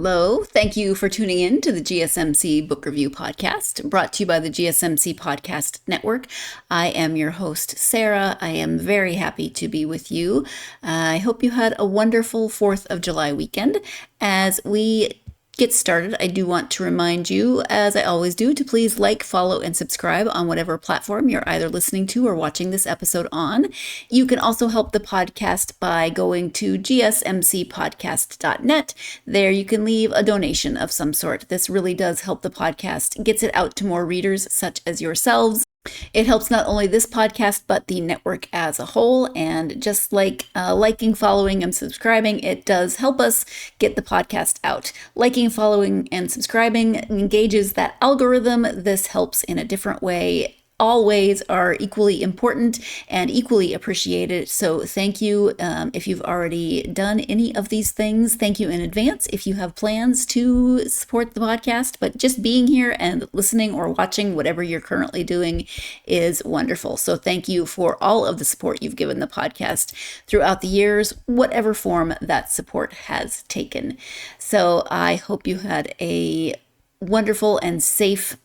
Hello. Thank you for tuning in to the GSMC Book Review Podcast, brought to you by the GSMC Podcast Network. I am your host, Sarah. I am very happy to be with you. I hope you had a wonderful 4th of July weekend. As we get started, I do want to remind you, as I always do, to please like, follow, and subscribe on whatever platform you're either listening to or watching this episode on. You can also help the podcast by going to gsmcpodcast.net. There you can leave a donation of some sort. This really does help the podcast, gets it out to more readers such as yourselves. It helps not only this podcast, but the network as a whole. And just like liking, following, and subscribing, it does help us get the podcast out. Liking, following, and subscribing engages that algorithm. This helps in a different way. All ways are equally important and equally appreciated. So thank you if you've already done any of these things. Thank you in advance if you have plans to support the podcast. But just being here and listening or watching, whatever you're currently doing, is wonderful. So thank you for all of the support you've given the podcast throughout the years, whatever form that support has taken. So I hope you had a wonderful and safe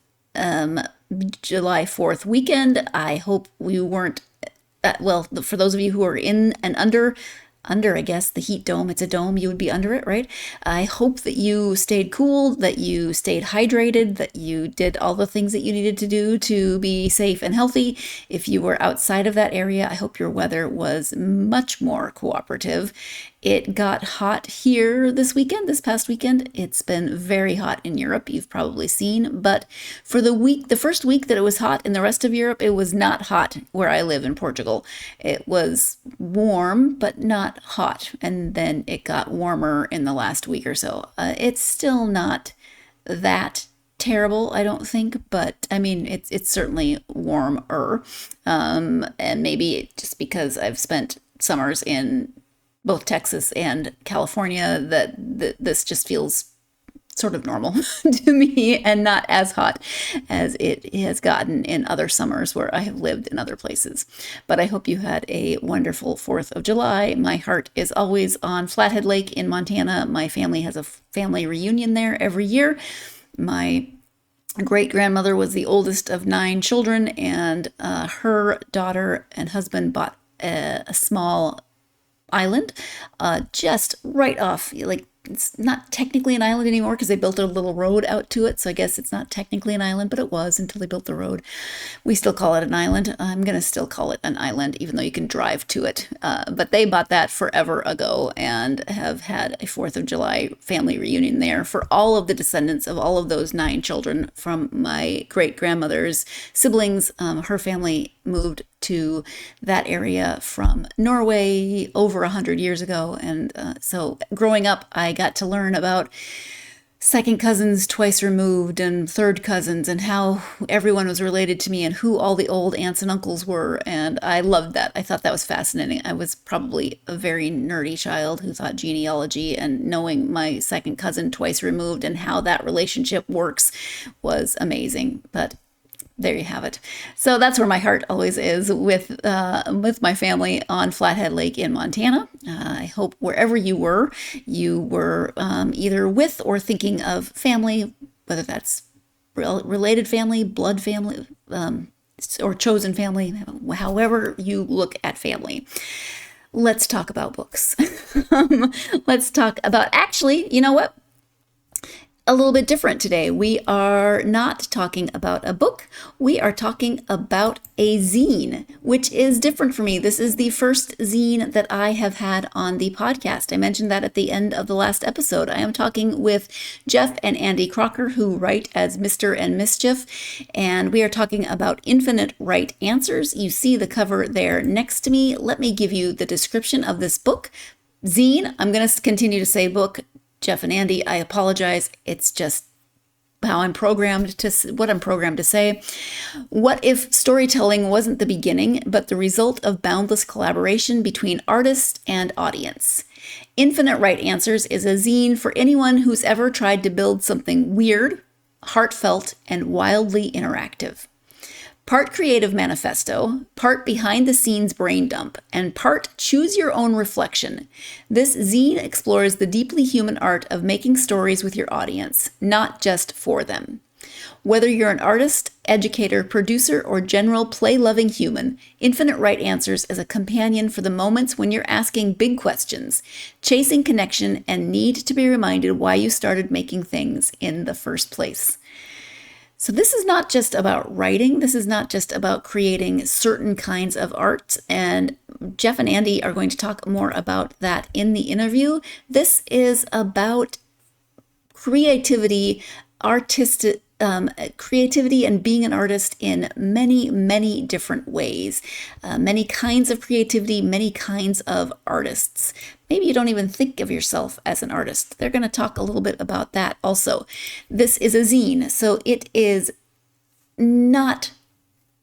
July 4th weekend. I hope we weren't, for those of you who are in and under, I guess, the heat dome, it's a dome, you would be under it, right? I hope that you stayed cool, that you stayed hydrated, that you did all the things that you needed to do to be safe and healthy. If you were outside of that area, I hope your weather was much more cooperative. It got hot here this past weekend. It's been very hot in Europe, you've probably seen, but for the first week that it was hot in the rest of Europe, it was not hot where I live in Portugal. It was warm, but not hot, and then it got warmer in the last week or so. It's still not that terrible, I don't think, but I mean, it's certainly warmer, and maybe just because I've spent summers in both Texas and California, that this just feels sort of normal to me and not as hot as it has gotten in other summers where I have lived in other places. But I hope you had a wonderful 4th of July. My heart is always on Flathead Lake in Montana. My family has a family reunion there every year. My great-grandmother was the oldest of 9 children, and her daughter and husband bought a small island just right off, like, it's not technically an island anymore because they built a little road out to it, so I guess it's not technically an island, but it was until they built the road. We still call it an island. I'm gonna still call it an island, even though you can drive to it, but they bought that forever ago and have had a 4th of July family reunion there for all of the descendants of all of those 9 children from my great-grandmother's siblings. Her family moved to that area from Norway over 100 years ago. And so growing up, I got to learn about second cousins twice removed and third cousins and how everyone was related to me and who all the old aunts and uncles were. And I loved that. I thought that was fascinating. I was probably a very nerdy child who thought genealogy, and knowing my second cousin twice removed and how that relationship works was amazing. But there you have it. So that's where my heart always is with my family on Flathead Lake in Montana. I hope wherever you were either with or thinking of family, whether that's related family, blood family, or chosen family, however you look at family. Let's talk about books. Let's talk about, actually, you know what? A little bit different today. We are not talking about a book. We are talking about a zine, which is different for me. This is the first zine that I have had on the podcast. I mentioned that at the end of the last episode. I am talking with Jeff and Andy Crocker, who write as Mister and Mischief, and we are talking about infinite right answers. You see the cover there next to me. Let me give you the description of this book. Zine, I'm going to continue to say book. Jeff and Andy, I apologize. It's just how I'm programmed to say. What if storytelling wasn't the beginning, but the result of boundless collaboration between artist and audience? Infinite Right Answers is a zine for anyone who's ever tried to build something weird, heartfelt, and wildly interactive. Part creative manifesto, part behind the scenes brain dump, and part choose your own reflection. This zine explores the deeply human art of making stories with your audience, not just for them. Whether you're an artist, educator, producer, or general play-loving human, Infinite Right Answers is a companion for the moments when you're asking big questions, chasing connection, and need to be reminded why you started making things in the first place. So this is not just about writing. This is not just about creating certain kinds of art. And Jeff and Andy are going to talk more about that in the interview. This is about creativity, creativity and being an artist in many, many different ways. Many kinds of creativity, many kinds of artists. Maybe you don't even think of yourself as an artist. They're going to talk a little bit about that also. This is a zine, so it is not,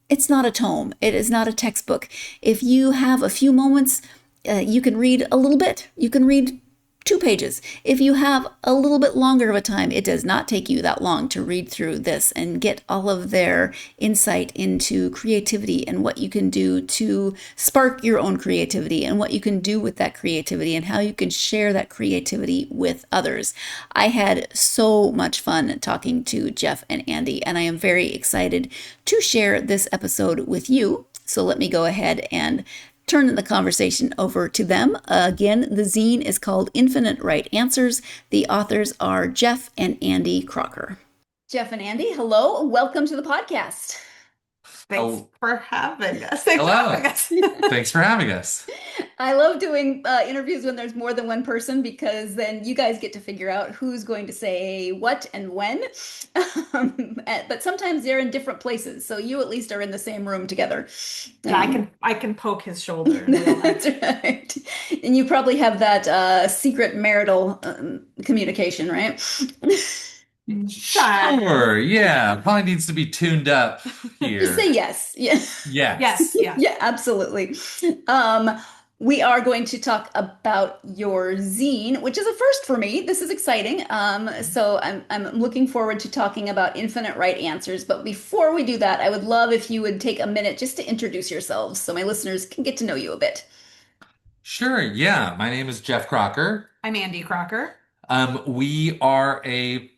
it's not a tome. It is not a textbook. If you have a few moments, you can read a little bit. You can read 2 pages. If you have a little bit longer of a time, it does not take you that long to read through this and get all of their insight into creativity and what you can do to spark your own creativity and what you can do with that creativity and how you can share that creativity with others. I had so much fun talking to Jeff and Andy, and I am very excited to share this episode with you. So let me go ahead and turn the conversation over to them. Again, the zine is called Infinite Right Answers. The authors are Jeff and Andy Crocker. Jeff and Andy, hello. Welcome to the podcast. Thanks for having us. Hello. Thanks for having us. I love doing interviews when there's more than one person because then you guys get to figure out who's going to say what and when. But sometimes they're in different places, so you at least are in the same room together. Yeah, I can poke his shoulder. That's right. And you probably have that secret marital communication, right? Sure. Yeah. Probably needs to be tuned up here. Just say yes. Yeah. Yes. Yes. Yeah, absolutely. We are going to talk about your zine, which is a first for me. This is exciting. So I'm looking forward to talking about Infinite Right Answers. But before we do that, I would love if you would take a minute just to introduce yourselves so my listeners can get to know you a bit. Sure. Yeah. My name is Jeff Crocker. I'm Andy Crocker. We are a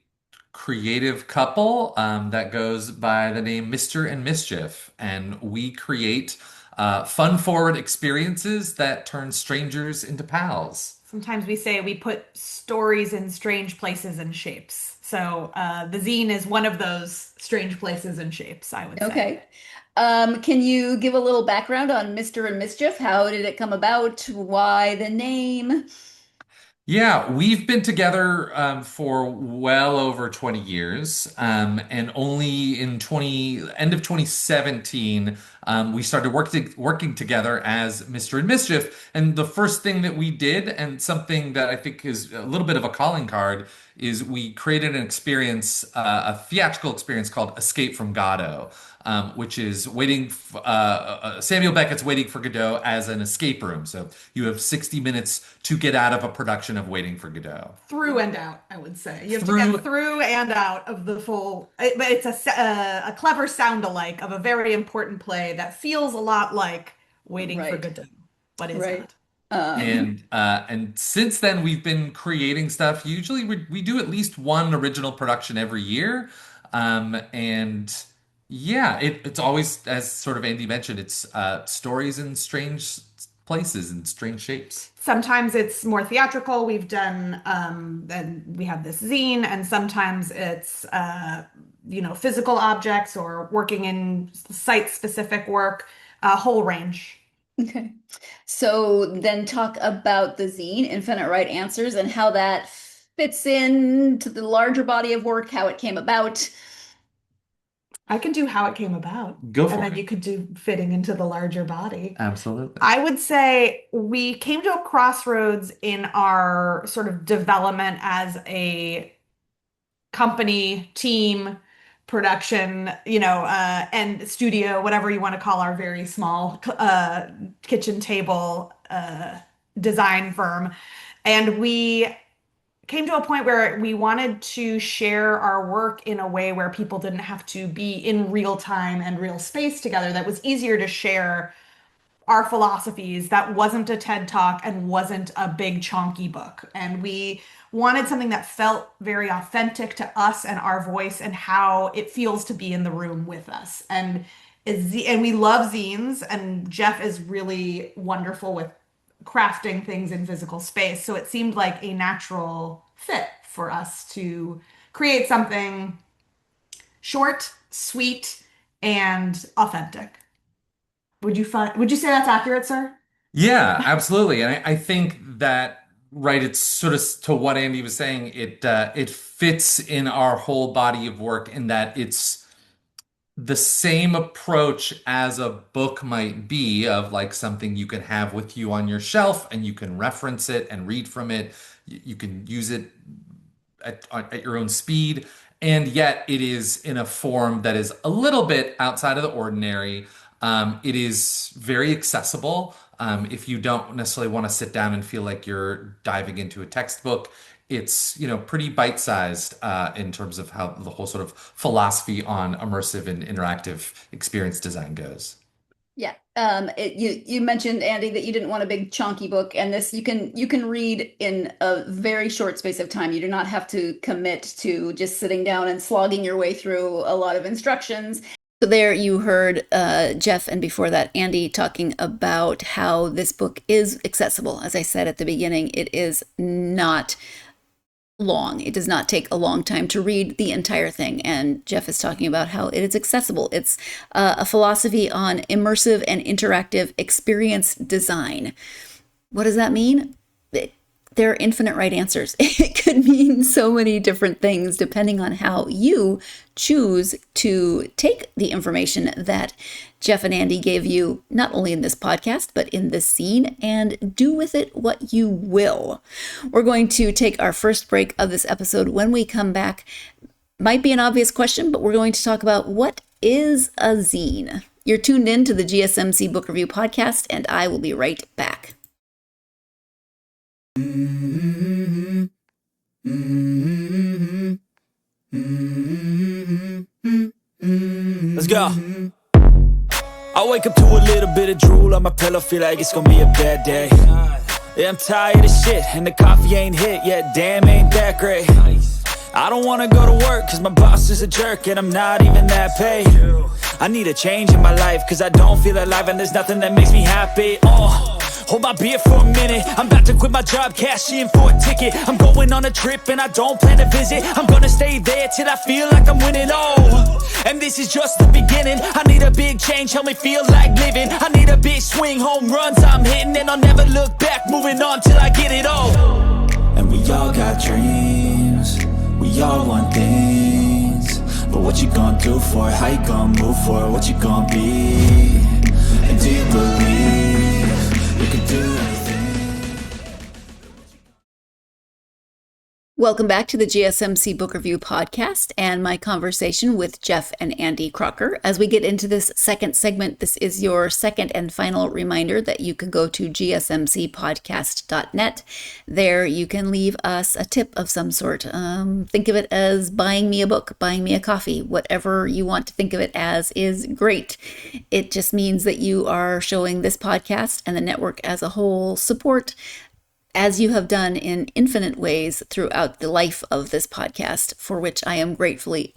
creative couple that goes by the name Mister and Mischief, and we create fun-forward experiences that turn strangers into pals. Sometimes we say we put stories in strange places and shapes. So the zine is one of those strange places and shapes, I would say. Okay. Can you give a little background on Mister and Mischief? How did it come about? Why the name? Yeah, we've been together for well over 20 years. And only in end of 2017, we started working together as Mr. and Mischief. And the first thing that we did, and something that I think is a little bit of a calling card, is we created an experience, a theatrical experience called Escape from Godot. Which is Samuel Beckett's Waiting for Godot as an escape room. So you have 60 minutes to get out of a production of Waiting for Godot. Through and out, I would say. You have to get through and out of the full, but it's a clever sound-alike of a very important play that feels a lot like Waiting for Godot, but is not. And since then we've been creating stuff. Usually we do at least one original production every year. And yeah, it's always, as sort of Andy mentioned, it's stories in strange places and strange shapes. Sometimes it's more theatrical. We've done, then we have this zine, and sometimes it's, physical objects or working in site-specific work, a whole range. Okay. So then talk about the zine, Infinite Right Answers, and how that fits into the larger body of work, how it came about. I can do how it came about. Go for it. And then you could do fitting into the larger body. Absolutely. I would say we came to a crossroads in our sort of development as a company, team, production, and studio, whatever you want to call our very small kitchen table design firm. And we came to a point where we wanted to share our work in a way where people didn't have to be in real time and real space together, that was easier to share our philosophies, that wasn't a TED talk and wasn't a big chonky book. And we wanted something that felt very authentic to us and our voice and how it feels to be in the room with us. And we love zines, and Jeff is really wonderful with crafting things in physical space. So it seemed like a natural fit for us to create something short, sweet, and authentic. Would you say that's accurate, sir? Yeah, absolutely. And I think that, right, it's sort of to what Andy was saying, it fits in our whole body of work in that it's the same approach as a book might be, of like something you can have with you on your shelf and you can reference it and read from it. You can use it at your own speed, and yet it is in a form that is a little bit outside of the ordinary. It is very accessible. If you don't necessarily want to sit down and feel like you're diving into a textbook, it's, pretty bite-sized in terms of how the whole sort of philosophy on immersive and interactive experience design goes. Yeah. You mentioned, Andy, that you didn't want a big chunky book, and this you can read in a very short space of time. You do not have to commit to just sitting down and slogging your way through a lot of instructions. So there you heard Jeff, and before that, Andy, talking about how this book is accessible. As I said at the beginning, it is not long. It does not take a long time to read the entire thing. And Jeff is talking about how it is accessible. It's a philosophy on immersive and interactive experience design. What does that mean? There are infinite right answers. It could mean so many different things depending on how you choose to take the information that Jeff and Andy gave you, not only in this podcast, but in this scene, and do with it what you will. We're going to take our first break of this episode. When we come back, might be an obvious question, but we're going to talk about what is a zine. You're tuned in to the GSMC Book Review Podcast, and I will be right back. Let's go. I wake up to a little bit of drool on my pillow, feel like it's gonna be a bad day. Yeah, I'm tired of shit, and the coffee ain't hit yet, damn, ain't that great. I don't wanna go to work, cause my boss is a jerk, and I'm not even that paid. I need a change in my life, cause I don't feel alive, and there's nothing that makes me happy. Hold my beer for a minute, I'm about to quit my job, cash in for a ticket. I'm going on a trip and I don't plan to visit. I'm gonna stay there till I feel like I'm winning, and this is just the beginning. I need a big change, help me feel like living. I need a big swing, home runs I'm hitting, and I'll never look back, moving on till I get it all. And we all got dreams, we all want things, but what you gonna do for it? How you gonna move for it? What you gonna be? And do you believe you can do anything? Welcome back to the GSMC Book Review Podcast and my conversation with Jeff and Andy Crocker. As we get into this second segment, this is your second and final reminder that you can go to gsmcpodcast.net. There you can leave us a tip of some sort. Think of it as buying me a book, buying me a coffee, whatever you want to think of it as is great. It just means that you are showing this podcast and the network as a whole support, as you have done in infinite ways throughout the life of this podcast, for which I am greatly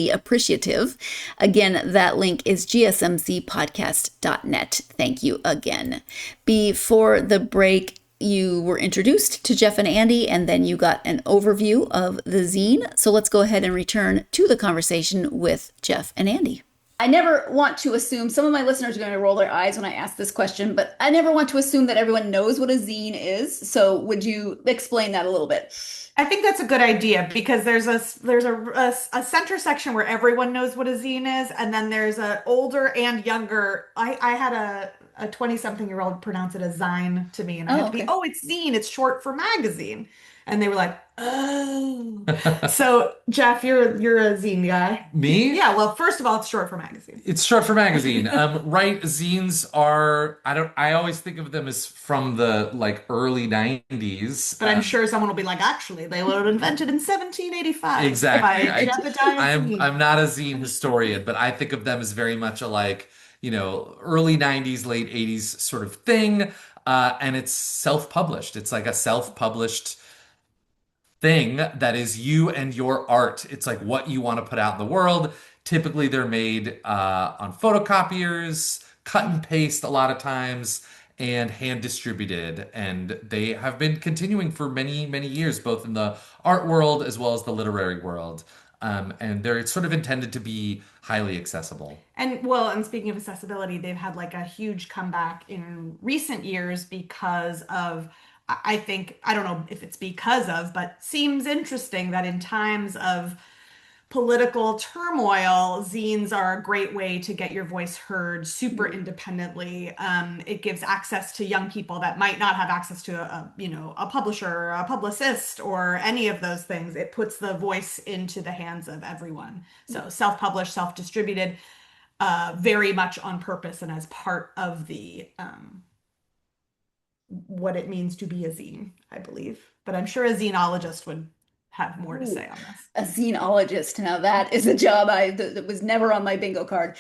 appreciative. Again, that link is gsmcpodcast.net. Thank you again. Before the break, you were introduced to Jeff and Andy, and then you got an overview of the zine. So let's go ahead and return to the conversation with Jeff and Andy. I never want to assume, some of my listeners are going to roll their eyes when I ask this question, but I never want to assume that everyone knows what a zine is. So would you explain that a little bit? I think that's a good idea, because there's a center section where everyone knows what a zine is, and then there's an older and younger. I had a 20-something-year-old pronounce it a Zine to me, and I had Oh, to be, okay. oh, it's zine, it's short for magazine. And they were like, oh. So, Jeff, you're a zine guy. Me? Yeah, well, first of all, it's short for magazine. It's short for magazine. Right, zines are, I always think of them as from the like early 90s. But I'm sure someone will be like, actually, they were invented in 1785 Exactly. by Jebediah I'm Zine. not a zine historian, but I think of them as very much a like, early 90s, late 80s sort of thing. And it's self-published. It's like a self-published thing that is you and your art. It's like what you want to put out in the world. Typically, they're made on photocopiers, cut and paste a lot of times, and hand distributed. And they have been continuing for many, many years, both in the art world as well as the literary world. And they're sort of intended to be highly accessible. And well, and speaking of accessibility, they've had like a huge comeback in recent years because of, I think, I don't know if it's because of, but seems interesting that in times of political turmoil, zines are a great way to get your voice heard super independently. It gives access to young people that might not have access to a publisher or a publicist or any of those things. It puts the voice into the hands of everyone. So self-published, self-distributed, very much on purpose and as part of the what it means to be a zine, I believe. But I'm sure a zinologist would have more to say on this. A zineologist. Now that is a job that was never on my bingo card.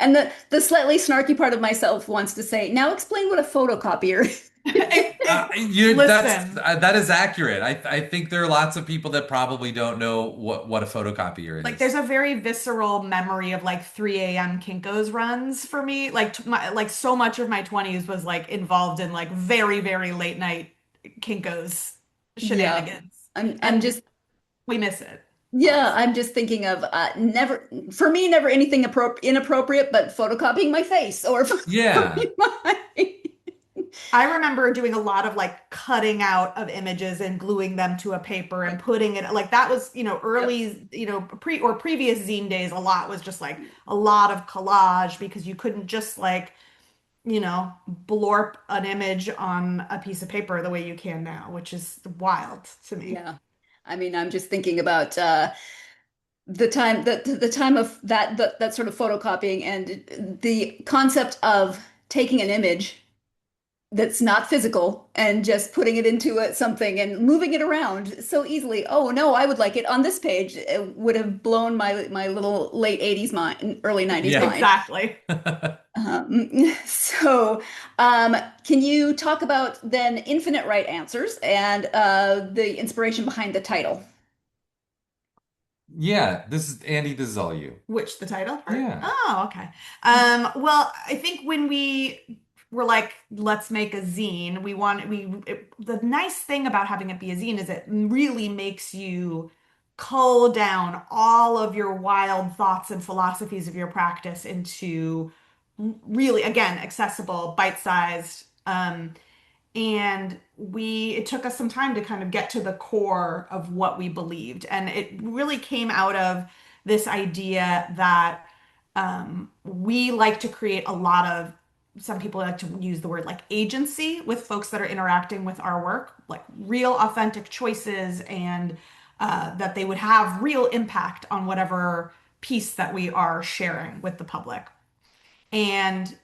And the slightly snarky part of myself wants to say, now explain what a photocopier is. Listen, That is accurate. I think there are lots of people that probably don't know what a photocopier like is. there's a very visceral memory of like 3 a.m. Kinko's runs for me. Like so much of my 20s was like involved in like very, very late night Kinko's Yeah. shenanigans. I'm And just we miss it, Yeah, honestly. I'm just thinking of never for me never anything inappropriate, but photocopying my face or Yeah. photocopying my I remember doing a lot of like cutting out of images and gluing them to a paper and putting it like that was, Yep. early, previous zine days, a lot was just like a lot of collage because you couldn't just like, blorp an image on a piece of paper the way you can now, which is wild to me. Yeah. I mean, I'm just thinking about the time of that sort of photocopying and the concept of taking an image that's not physical and just putting it into something and moving it around so easily. Oh no, I would like it on this page. It would have blown my little late 80s mind, early 90s Yeah. mind. Exactly. So, can you talk about then infinite right answers and the inspiration behind the title? Yeah, this is Andy, this is all you. Which the title part? Yeah. Oh, okay. Well, I think when we were like, let's make a zine, the nice thing about having it be a zine is it really makes you cull down all of your wild thoughts and philosophies of your practice into really, again, accessible, bite-sized, and it took us some time to kind of get to the core of what we believed. And it really came out of this idea that we like to create a lot of, some people like to use the word like agency with folks that are interacting with our work, like real authentic choices, and that they would have real impact on whatever piece that we are sharing with the public. And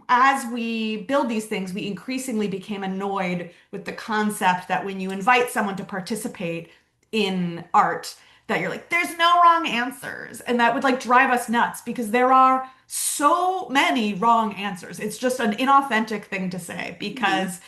as we build these things, we increasingly became annoyed with the concept that when you invite someone to participate in art, that you're like, there's no wrong answers. And that would like drive us nuts because there are so many wrong answers. It's just an inauthentic thing to say because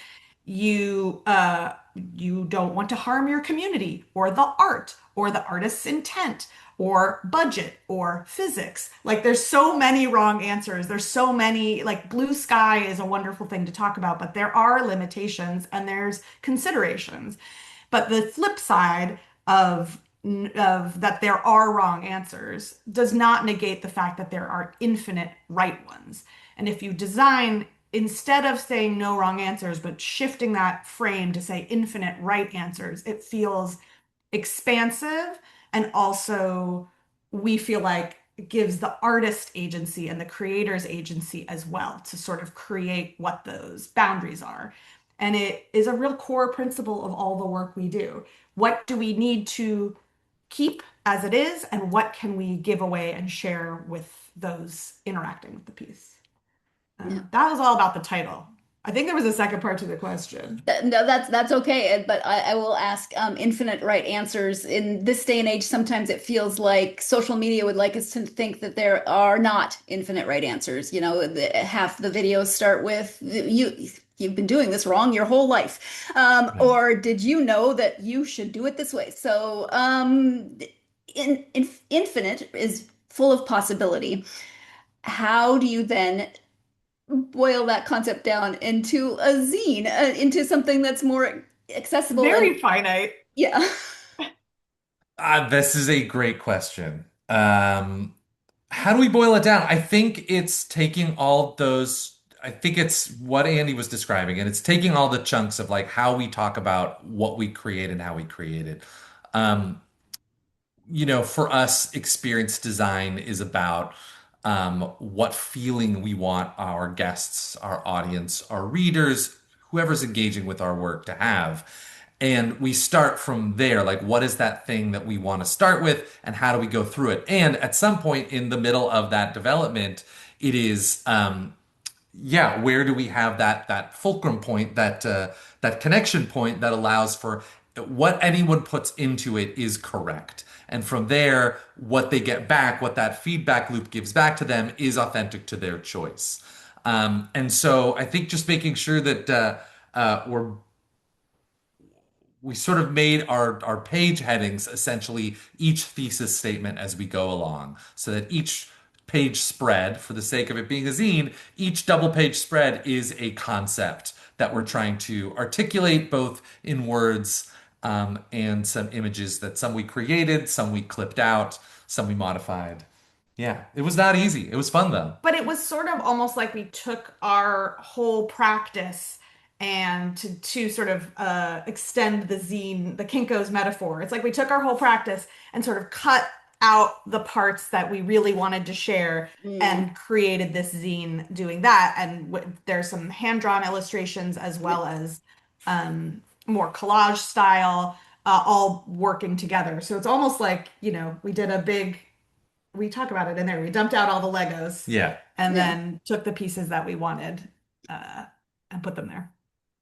you don't want to harm your community or the art or the artist's intent or budget or physics. Like there's so many wrong answers. There's so many, like blue sky is a wonderful thing to talk about, but there are limitations and there's considerations. But the flip side of that there are wrong answers does not negate the fact that there are infinite right ones. And if you design, instead of saying no wrong answers, but shifting that frame to say infinite right answers, it feels expansive. And also, we feel like gives the artist agency and the creator's agency as well to sort of create what those boundaries are. And it is a real core principle of all the work we do. What do we need to keep as it is, and what can we give away and share with those interacting with the piece? Yeah. That was all about the title. I think there was a second part to the question. No, that's okay. But I will ask infinite right answers. In this day and age, sometimes it feels like social media would like us to think that there are not infinite right answers. You know, half the videos start with you've been doing this wrong your whole life, Right. or did you know that you should do it this way? So, infinite is full of possibility. How do you then boil that concept down into a zine, into something that's more accessible and Very finite. yeah. This is a great question. How do we boil it down? I think it's taking all those, I think it's what Andy was describing, and it's taking all the chunks of like how we talk about what we create and how we create it. Um, for us, experience design is about what feeling we want our guests, our audience, our readers, whoever's engaging with our work to have. And we start from there. Like, what is that thing that we want to start with, and how do we go through it? And at some point in the middle of that development, it is yeah, where do we have that fulcrum point, that connection point that allows for what anyone puts into it is correct. And from there, what they get back, what that feedback loop gives back to them is authentic to their choice. And so I think just making sure that we sort of made our page headings essentially each thesis statement as we go along, so that each page spread, for the sake of it being a zine, each double page spread is a concept that we're trying to articulate both in words and some images that some we created, some we clipped out, some we modified. Yeah, it was not easy. It was fun though. But it was sort of almost like we took our whole practice and to sort of extend the zine, the Kinko's metaphor. It's like we took our whole practice and sort of cut out the parts that we really wanted to share Mm. and created this zine doing that. And there's some hand-drawn illustrations as well as more collage style, all working together. So it's almost like, we did a big, we talk about it in there. We dumped out all the Legos Yeah. and Yeah. then took the pieces that we wanted uh, and put them there.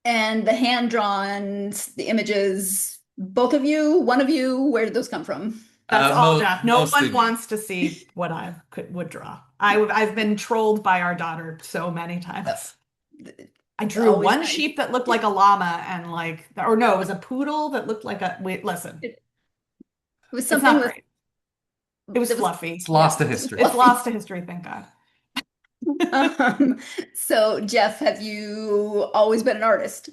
And the hand drawn, the images, both of you, one of you, where did those come from? That's all, Mo Jeff. No mostly. one wants to see what I would draw. I've been trolled by our daughter so many times. I drew Always one nice. sheep that looked like a llama and or no, it was a poodle that looked like a, wait, listen, It was it's something not with great. It was that was fluffy. It's lost to yeah, history. It's lost to history, thank God. so Jeff, have you always been an artist?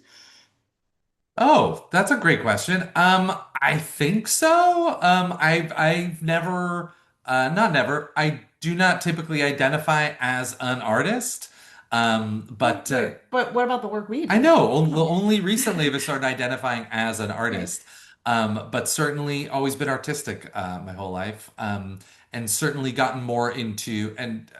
Oh, that's a great question. I think so. I've never, not never. I do not typically identify as an artist. But But what about the work we I do? know only recently have I started identifying as an artist. But certainly always been artistic my whole life. And certainly gotten more into, and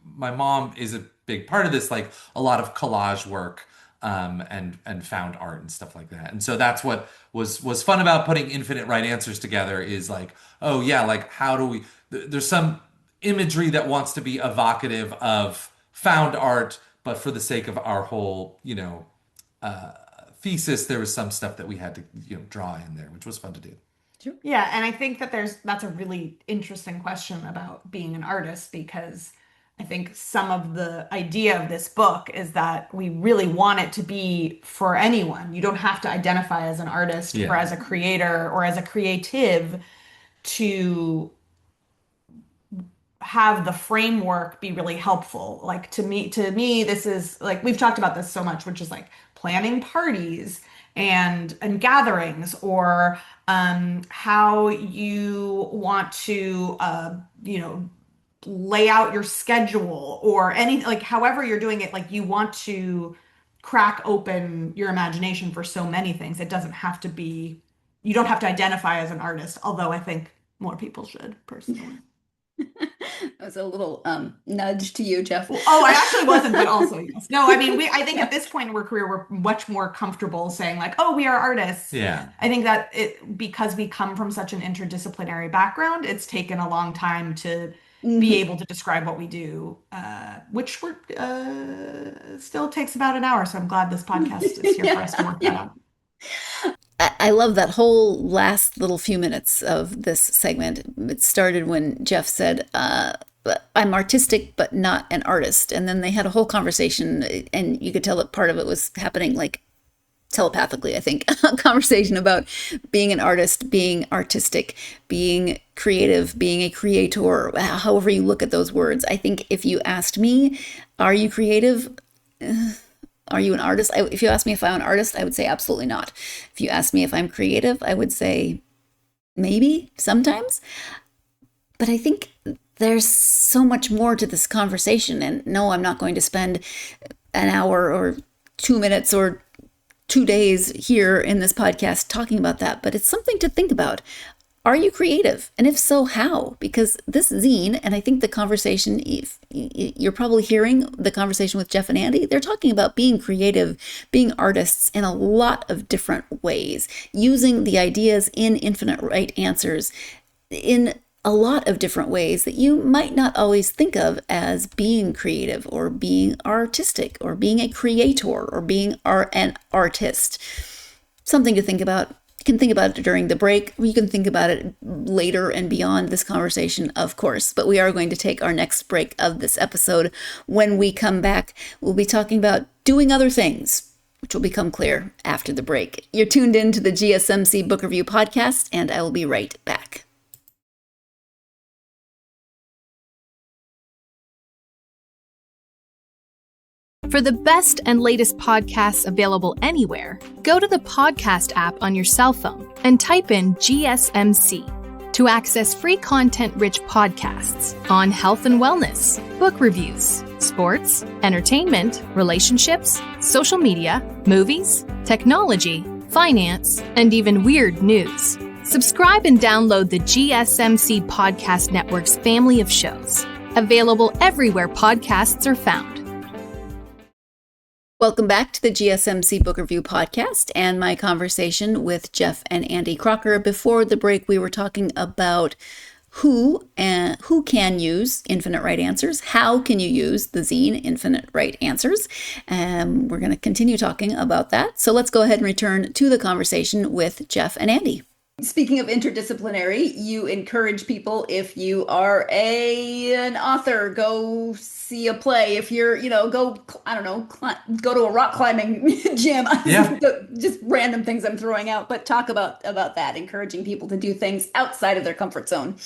my mom is a big part of this, like a lot of collage work, and found art and stuff like that. And so that's what was fun about putting Infinite Right Answers together is like, oh yeah, like how do we? There's some imagery that wants to be evocative of found art, but for the sake of our whole, thesis, there was some stuff that we had to, draw in there, which was fun to do. Sure. Yeah, and I think that that's a really interesting question about being an artist because I think some of the idea of this book is that we really want it to be for anyone. You don't have to identify as an artist or Yeah. as a creator or as a creative to have the framework be really helpful. Like to me, this is like we've talked about this so much, which is like planning parties and gatherings or how you want to lay out your schedule or any like however you're doing it, like you want to crack open your imagination for so many things. It doesn't have to be, you don't have to identify as an artist, although I think more people should personally. That was a little nudge to you, Jeff. Oh, I actually wasn't, but also yes. No, I mean, I think at this point in our career, we're much more comfortable saying like, oh, we are artists. Yeah. I think that because we come from such an interdisciplinary background, it's taken a long time to be able to describe what we do, which still takes about an hour. So I'm glad this podcast is here for us to work that out. I love that whole last little few minutes of this segment. It started when Jeff said, I'm artistic, but not an artist. And then they had a whole conversation, and you could tell that part of it was happening like telepathically, I think, a conversation about being an artist, being artistic, being creative, being a creator, however you look at those words. I think if you asked me, are you creative? Are you an artist? If you ask me if I'm an artist, I would say absolutely not. If you ask me if I'm creative, I would say maybe sometimes. But I think there's so much more to this conversation. And no, I'm not going to spend an hour or 2 minutes or 2 days here in this podcast talking about that. But it's something to think about. Are you creative? And if so, how? Because this zine, and I think the conversation, if you're probably hearing the conversation with Jeff and Andy, they're talking about being creative, being artists in a lot of different ways, using the ideas in Infinite Right Answers in a lot of different ways that you might not always think of as being creative or being artistic or being a creator or being an artist. Something to think about. You can think about it during the break. You can think about it later and beyond this conversation, of course. But we are going to take our next break of this episode. When we come back, we'll be talking about doing other things, which will become clear after the break. You're tuned in to the GSMC Book Review Podcast, and I will be right back. For the best and latest podcasts available anywhere, go to the podcast app on your cell phone and type in GSMC to access free content-rich podcasts on health and wellness, book reviews, sports, entertainment, relationships, social media, movies, technology, finance, and even weird news. Subscribe and download the GSMC Podcast Network's family of shows, available everywhere podcasts are found. Welcome back to the GSMC Book Review Podcast and my conversation with Jeff and Andy Crocker. Before the break, we were talking about who can use Infinite Right Answers. How can you use the zine Infinite Right Answers? We're going to continue talking about that. So let's go ahead and return to the conversation with Jeff and Andy. Speaking of interdisciplinary, you encourage people, if you are an author, go see a play. If you're, go to a rock climbing gym. Yeah. Just random things I'm throwing out, but talk about that, encouraging people to do things outside of their comfort zone.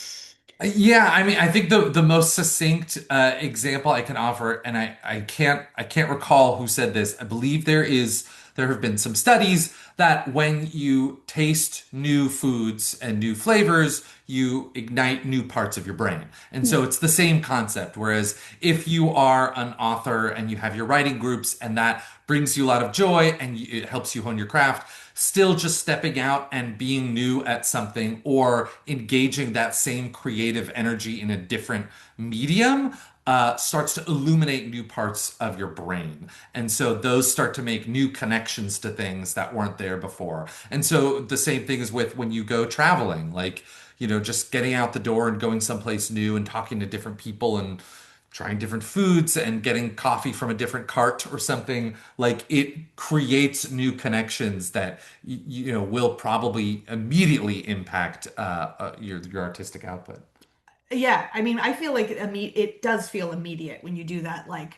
Yeah, I mean, I think the most succinct example I can offer, and I can't recall who said this. I believe there have been some studies that when you taste new foods and new flavors, you ignite new parts of your brain. And so it's the same concept. Whereas if you are an author and you have your writing groups and that brings you a lot of joy and it helps you hone your craft, still just stepping out and being new at something or engaging that same creative energy in a different medium starts to illuminate new parts of your brain. And so those start to make new connections to things that weren't there before. And so the same thing is with when you go traveling, like, just getting out the door and going someplace new and talking to different people and trying different foods and getting coffee from a different cart or something. Like, it creates new connections that will probably immediately impact your artistic output. Yeah, I mean, I feel like it does feel immediate when you do that, like,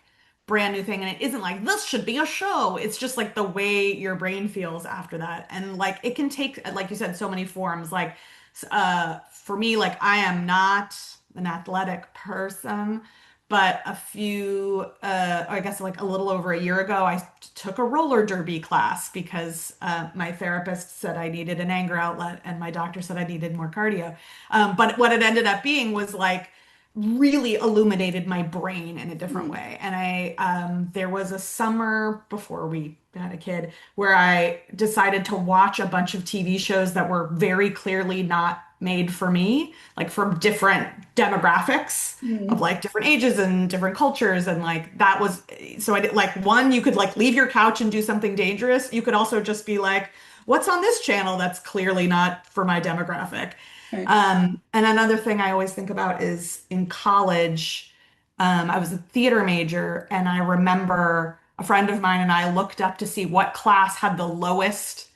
brand new thing, and it isn't like this should be a show. It's just like the way your brain feels after that, and like it can take, like you said, so many forms. Like, for me, like, I am not an athletic person, but I guess like a little over a year ago, I took a roller derby class because my therapist said I needed an anger outlet and my doctor said I needed more cardio. But what it ended up being was like really illuminated my brain in a different way. And there was a summer before we had a kid where I decided to watch a bunch of TV shows that were very clearly not made for me, like from different demographics of like different ages and different cultures. And like that was, so I did like one, you could like leave your couch and do something dangerous. You could also just be like, what's on this channel that's clearly not for my demographic? Right. And another thing I always think about is in college, I was a theater major, and I remember a friend of mine and I looked up to see what class had the lowest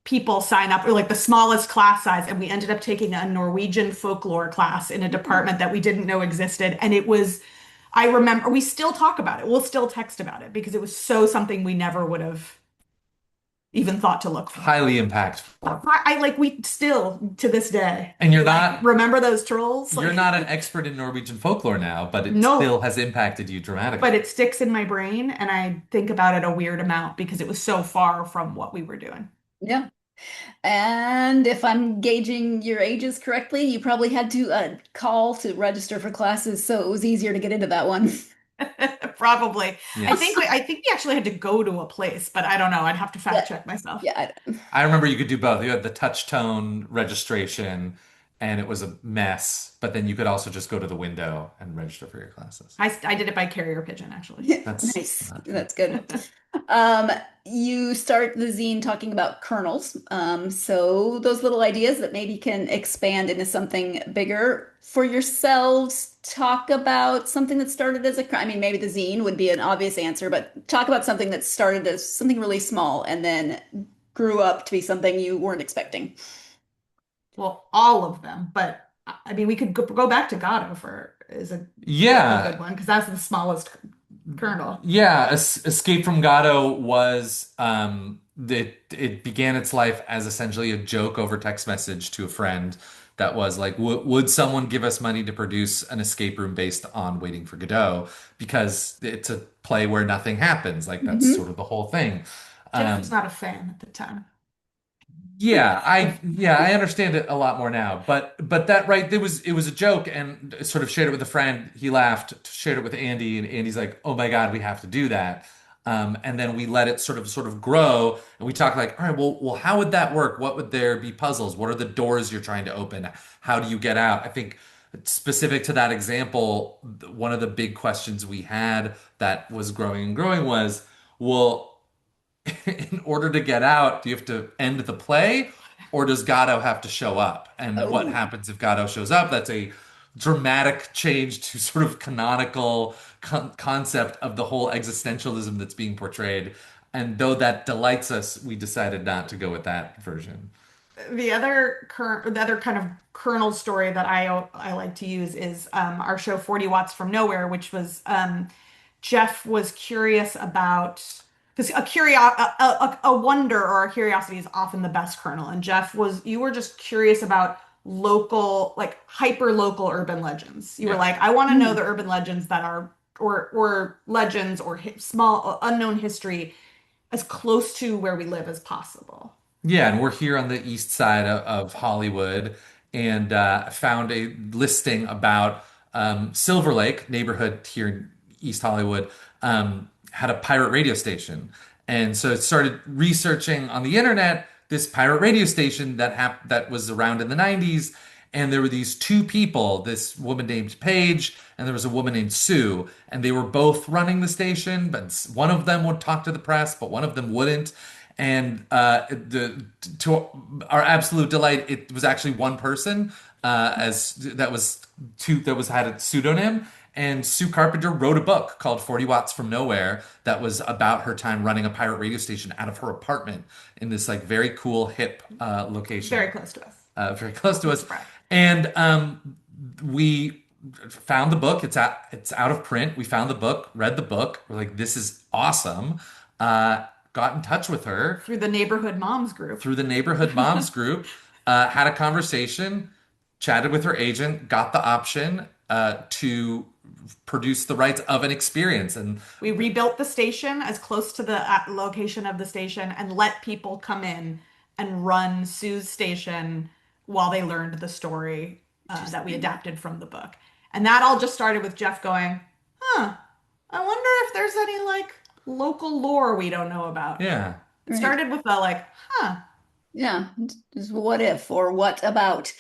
people sign up, or like the smallest class size. And we ended up taking a Norwegian folklore class in a department that we didn't know existed. And it was, I remember, we still talk about it. We'll still text about it because it was so something we never would have even thought to look for. Highly impactful. I like, we still to this day. And you're like, not remember those trolls? you're Like, not an expert in Norwegian folklore now, but it No. still has impacted you dramatically. but it sticks in my brain and I think about it a weird amount because it was so far from what we were doing. Yeah. And if I'm gauging your ages correctly, you probably had to call to register for classes, so it was easier to get into that one. Probably. Yes. I think we actually had to go to a place, but I don't know. I'd have to fact check myself. Yeah. I remember you could do both. You had the touch tone registration, and it was a mess, but then you could also just go to the window and register for your classes. I did it by carrier pigeon, actually. That's Nice. not- That's good. You start the zine talking about kernels. So those little ideas that maybe can expand into something bigger for yourselves. Talk about something that started as I mean, maybe the zine would be an obvious answer, but talk about something that started as something really small and then grew up to be something you weren't expecting. Well, all of them, but I mean, we could go back to Gato for is a Yeah. good one because that's the smallest kernel. Yeah, Escape from Gato was it began its life as essentially a joke over text message to a friend that was like, would someone give us money to produce an escape room based on Waiting for Godot? Because it's a play where nothing happens. Like that's sort of the whole thing. Jeff was not a fan at the time. Yeah, I understand it a lot more now. But that right, it was a joke, and sort of shared it with a friend. He laughed, shared it with Andy, and Andy's like, "Oh my God, we have to do that." And then we let it sort of grow, and we talked like, "All right, well, how would that work? What would there be puzzles? What are the doors you're trying to open? How do you get out?" I think specific to that example, one of the big questions we had that was growing and growing was, well, in order to get out, do you have to end the play, or does Gato have to show up? And what happens if Gato shows up? That's a dramatic change to sort of canonical concept of the whole existentialism that's being portrayed. And though that delights us, we decided not to go with that version. The other kind of kernel story that I like to use is our show 40 Watts from Nowhere, which was Jeff was curious about because a wonder or a curiosity is often the best kernel. And you were just curious about local, like hyper local urban legends. You were like, I want to know the urban legends that are or legends or small unknown history as close to where we live as possible. Yeah, and we're here on the east side of Hollywood, and found a listing about Silver Lake neighborhood here in East Hollywood, had a pirate radio station, and so it started researching on the internet this pirate radio station that was around in the 90s, and there were these two people, this woman named Paige, and there was a woman named Sue, and they were both running the station, but one of them would talk to the press, but one of them wouldn't. And to our absolute delight, it was actually one person had a pseudonym. And Sue Carpenter wrote a book called 40 Watts from Nowhere that was about her time running a pirate radio station out of her apartment in this like very cool hip location. Very close to us. Very close to us. Right. And we found the book. It's out of print. We found the book, read the book. We're like, this is awesome. Got in touch with her Through the neighborhood moms group. Had a conversation, chatted with her agent, got the option to produce the rights of an experience. And We rebuilt the station as close to the location of the station and let people come in and run Sue's station while they learned the story that we adapted from the book. And that all just started with Jeff going, I wonder if there's any like local lore we don't know about. yeah. It started with the like, Yeah, just what if or what about?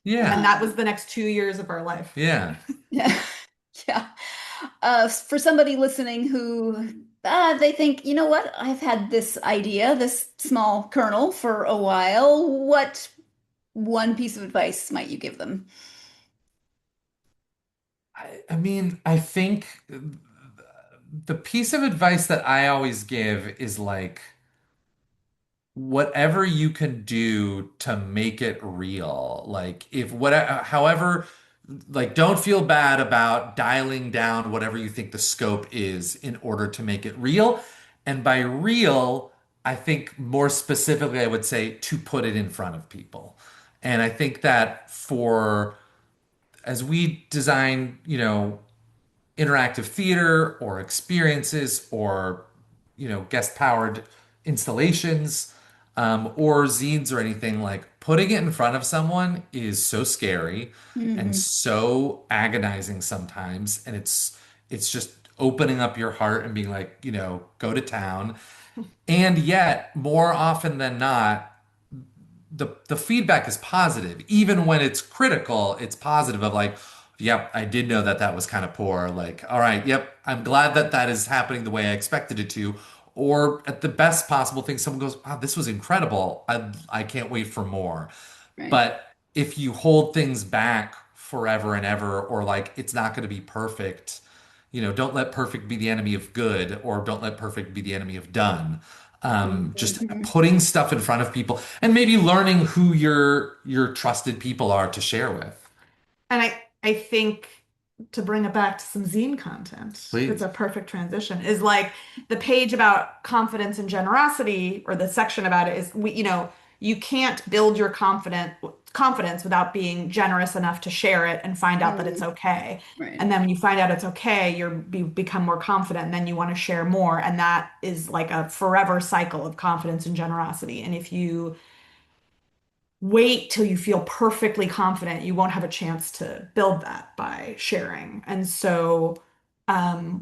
Yeah. And that was the next 2 years of our life. Yeah. Yeah. Yeah. For somebody listening who they think, you know what, I've had this idea, this small kernel for a while. What one piece of advice might you give them? I mean, I think the piece of advice that I always give is like, whatever you can do to make it real. Like, if whatever, however, like, don't feel bad about dialing down whatever you think the scope is in order to make it real. And by real, I think more specifically, I would say to put it in front of people. And I think that for, as we design, interactive theater or experiences or, guest powered installations, or zines or anything, like putting it in front of someone is so scary and so agonizing sometimes. And it's just opening up your heart and being like, go to town. And yet, more often than not, the feedback is positive. Even when it's critical, it's positive of like, yep, I did know that that was kind of poor. Like, all right, yep, I'm glad that that is happening the way I expected it to. Or at the best possible thing, someone goes, wow, this was incredible. I can't wait for more. Right. But if you hold things back forever and ever, or like it's not going to be perfect, don't let perfect be the enemy of good, or don't let perfect be the enemy of done. Just putting stuff in front of people and maybe learning who your trusted people are to share with. And I think, to bring it back to some zine content, Please. it's a perfect transition, is like the page about confidence and generosity, or the section about it, is you can't build your confidence without being generous enough to share it and find out that it's okay. Right. And then when you find out it's okay, you become more confident, and then you want to share more. And that is like a forever cycle of confidence and generosity. And if you wait till you feel perfectly confident, you won't have a chance to build that by sharing. And so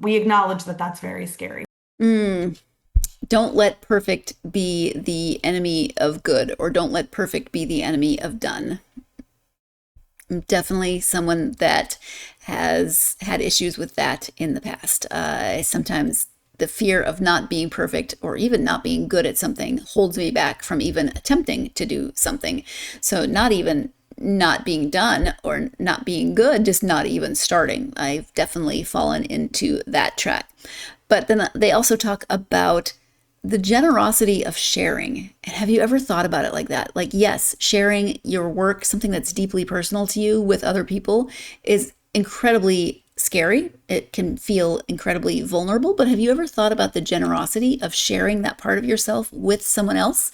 we acknowledge that that's very scary. Don't let perfect be the enemy of good, or don't let perfect be the enemy of done. I'm definitely someone that has had issues with that in the past. Sometimes the fear of not being perfect or even not being good at something holds me back from even attempting to do something. So not even not being done or not being good, just not even starting. I've definitely fallen into that trap. But then they also talk about the generosity of sharing. And have you ever thought about it like that? Like, yes, sharing your work, something that's deeply personal to you, with other people is incredibly scary. It can feel incredibly vulnerable, but have you ever thought about the generosity of sharing that part of yourself with someone else,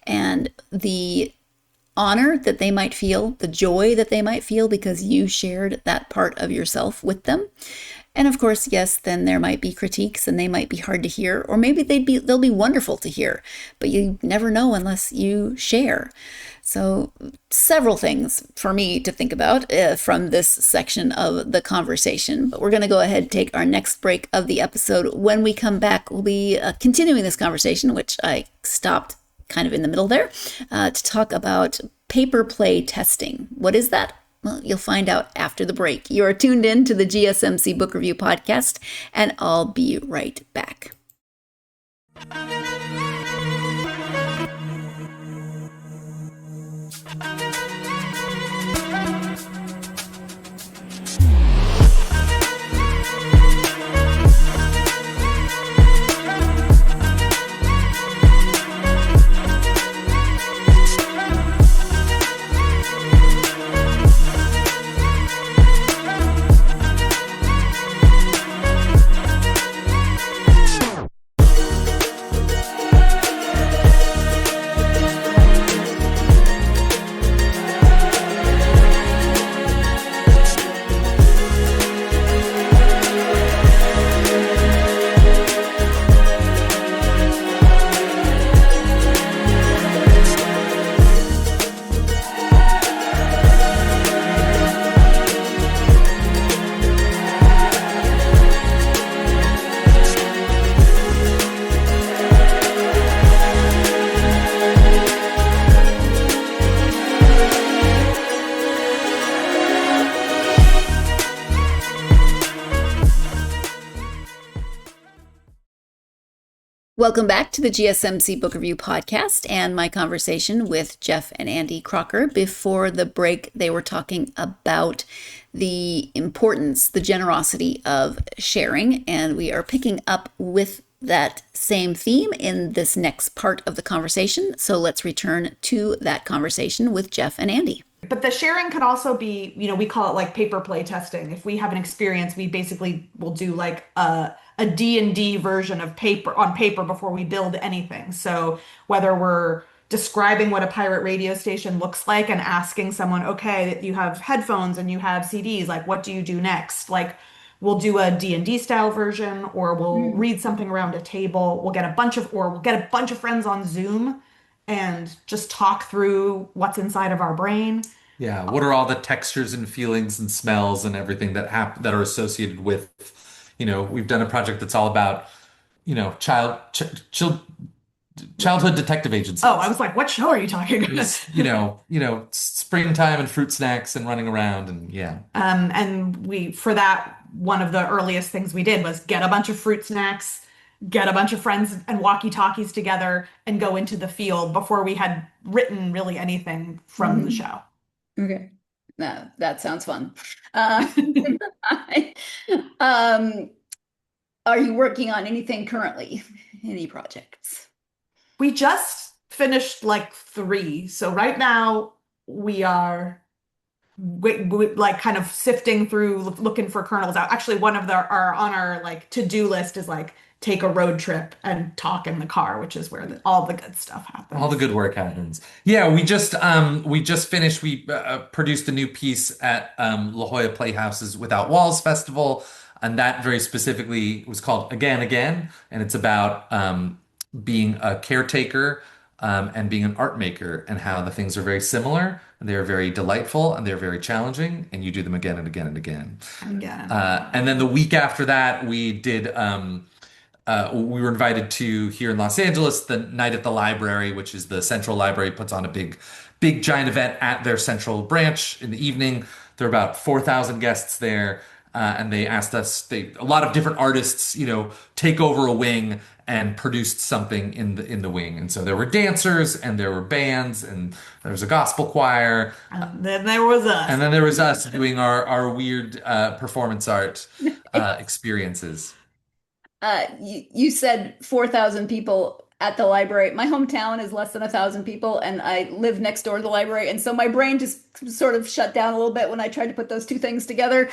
and the honor that they might feel, the joy that they might feel because you shared that part of yourself with them? And of course, yes, then there might be critiques and they might be hard to hear, or maybe they'll be wonderful to hear, but you never know unless you share. So several things for me to think about from this section of the conversation. But we're going to go ahead and take our next break of the episode. When we come back, we'll be continuing this conversation, which I stopped kind of in the middle there, to talk about paper play testing. What is that? Well, you'll find out after the break. You are tuned in to the GSMC Book Review Podcast, and I'll be right back. Welcome back to the GSMC Book Review Podcast and my conversation with Jeff and Andy Crocker. Before the break, they were talking about the importance, the generosity of sharing, and we are picking up with that same theme in this next part of the conversation. So let's return to that conversation with Jeff and Andy. But the sharing could also be, we call it like paper play testing. If we have an experience, we basically will do like a D&D version of paper before we build anything. So whether we're describing what a pirate radio station looks like and asking someone, okay, you have headphones and you have CDs, like what do you do next? Like we'll do a D&D style version, or we'll read something around a table. We'll get a bunch of friends on Zoom and just talk through what's inside of our brain. Yeah, what are all the textures and feelings and smells and everything that are associated with, we've done a project that's all about, childhood detective agencies. Oh, I was like, what show are you talking about? Springtime and fruit snacks and running around and yeah. And for that, one of the earliest things we did was get a bunch of fruit snacks, get a bunch of friends and walkie-talkies together and go into the field before we had written really anything from the show. Okay. That sounds fun. Are you working on anything currently? Any projects? We just finished like 3. So right now we are like kind of sifting through, looking for kernels out. Actually, one of on our like to-do list is like take a road trip and talk in the car, which is where all the good stuff happens. All the good work happens. Yeah, we just finished. We produced a new piece at La Jolla Playhouse's Without Walls Festival, and that very specifically was called Again Again, and it's about being a caretaker and being an art maker, and how the things are very similar, and they're very delightful, and they're very challenging, and you do them again and again and again. And then the week after that, we did. We were invited to, here in Los Angeles, the Night at the Library, which is the Central Library puts on a big giant event at their central branch in the evening. There are about 4,000 guests there. And they asked us, a lot of different artists, take over a wing and produced something in the wing. And so there were dancers and there were bands and there was a gospel choir. And then there was us. And then there was us doing our weird performance art experiences. You said 4,000 people at the library. My hometown is less than 1,000 people, and I live next door to the library. And so my brain just sort of shut down a little bit when I tried to put those two things together.